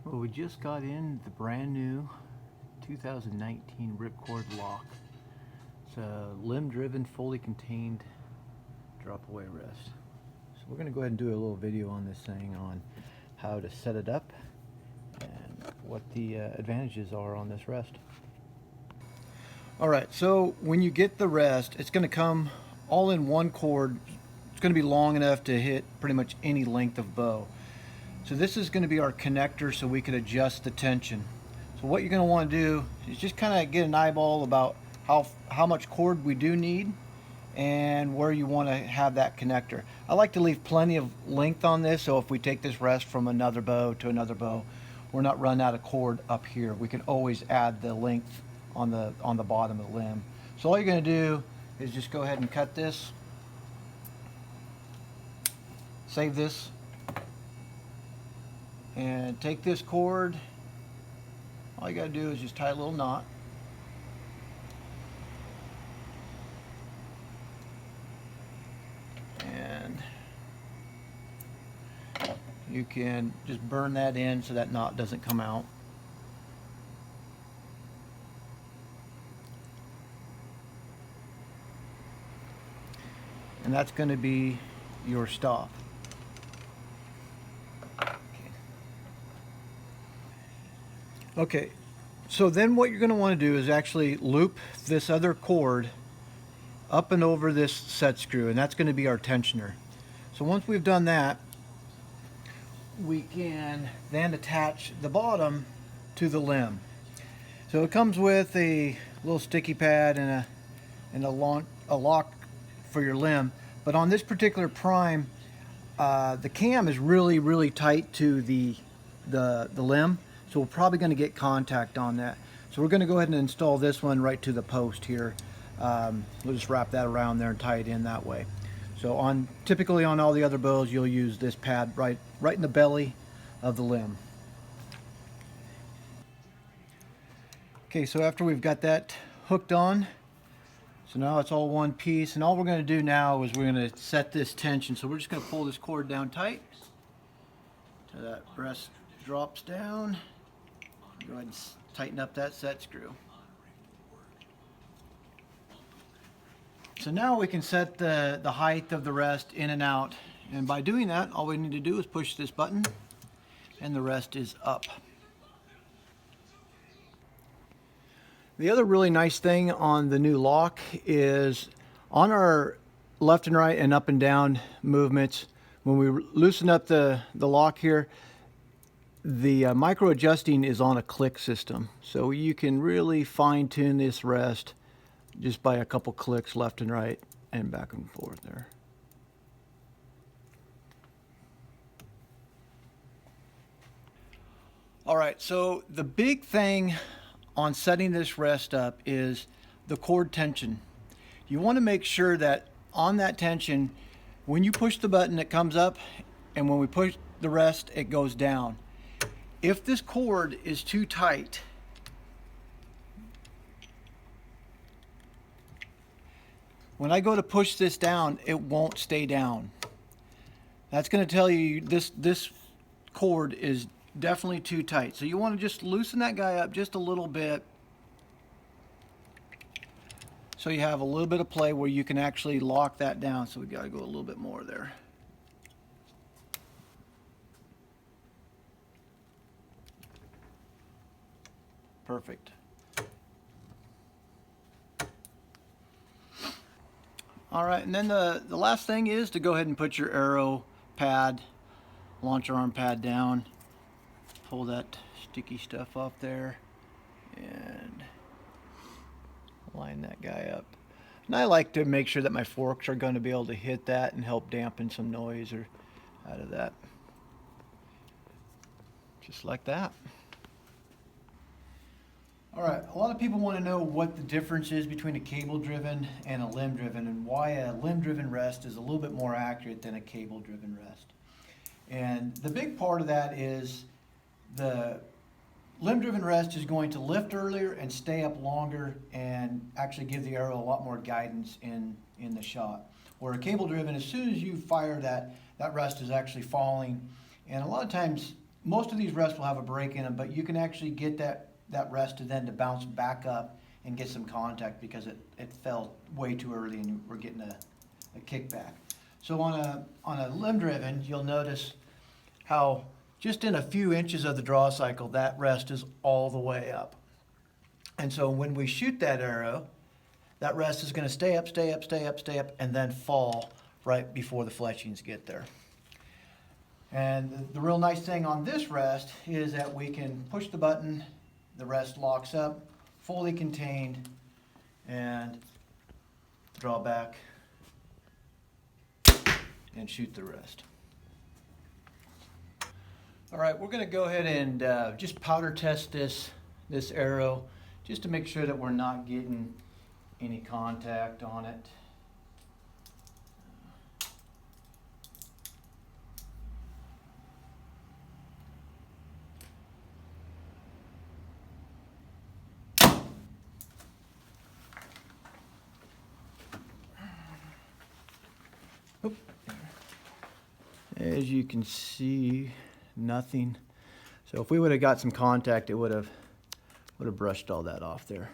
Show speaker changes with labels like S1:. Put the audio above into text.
S1: Well, we just got in the brand new 2019 Ripcord Lok. It's a limb-driven, fully contained drop-away rest. So we're going to go ahead and do a little video on this thing on how to set it up and what the advantages are on this rest. Alright, so when you get the rest, it's going to come all in one cord. It's going to be long enough to hit pretty much any length of bow. So this is going to be our connector so we can adjust the tension. So what you're going to want to do is just kind of get an eyeball about how much cord we do need and where you want to have that connector. I like to leave plenty of length on this, so if we take this rest from another bow to another bow, we're not running out of cord up here. We can always add the length on the bottom of the limb. So all you're going to do is just go ahead and cut this, save this, and take this cord. All you got to do is just tie a little knot. And you can just burn that in so that knot doesn't come out. And that's going to be your stop. Okay, so then what you're going to want to do is actually loop this other cord up and over this set screw, and that's going to be our tensioner. So once we've done that, we can then attach the bottom to the limb. So it comes with a little sticky pad and a lock for your limb, but on this particular prime, the cam is really tight to the limb. So we're probably going to get contact on that. So we're going to go ahead and install this one right to the post here. We'll just wrap that around there and tie it in that way. So typically on all the other bows, you'll use this pad right in the belly of the limb. Okay, so after we've got that hooked on, so now it's all one piece, and all we're going to do now is we're going to set this tension. So we're just going to pull this cord down tight till that breast drops down. Go ahead and tighten up that set screw. So now we can set the height of the rest in and out, and by doing that, all we need to do is push this button and the rest is up. The other really nice thing on the new Lok is on our left and right and up and down movements, when we loosen up the Lok here, the micro adjusting is on a click system, so you can really fine tune this rest just by a couple clicks left and right and back and forth there. Alright, so the big thing on setting this rest up is the cord tension. You want to make sure that on that tension, when you push the button it comes up, and when we push the rest it goes down. If this cord is too tight, when I go to push this down, it won't stay down. That's going to tell you this cord is definitely too tight. So you want to just loosen that guy up just a little bit, so you have a little bit of play where you can actually lock that down. So we got to go a little bit more there. Perfect. All right, and then the last thing is to go ahead and put your arrow pad, launcher arm pad down, pull that sticky stuff off there, and line that guy up. And I like to make sure that my forks are going to be able to hit that and help dampen some noise or out of that. Just like that. Alright, a lot of people want to know what the difference is between a cable-driven and a limb-driven, and why a limb-driven rest is a little bit more accurate than a cable-driven rest. And the big part of that is the limb-driven rest is going to lift earlier and stay up longer and actually give the arrow a lot more guidance in the shot. Where a cable-driven, as soon as you fire that rest is actually falling, and a lot of times most of these rests will have a break in them, but you can actually get that rest to bounce back up and get some contact because it fell way too early and we're getting a kickback. So on a limb driven, you'll notice how just in a few inches of the draw cycle, that rest is all the way up. And so when we shoot that arrow, that rest is going to stay up, stay up, stay up, stay up, and then fall right before the fletchings get there. And the real nice thing on this rest is that we can push the button, the rest locks up, fully contained, and draw back and shoot the rest. All right, we're going to go ahead and just powder test this arrow just to make sure that we're not getting any contact on it. As you can see, nothing. So if we would have got some contact, it would have brushed all that off there.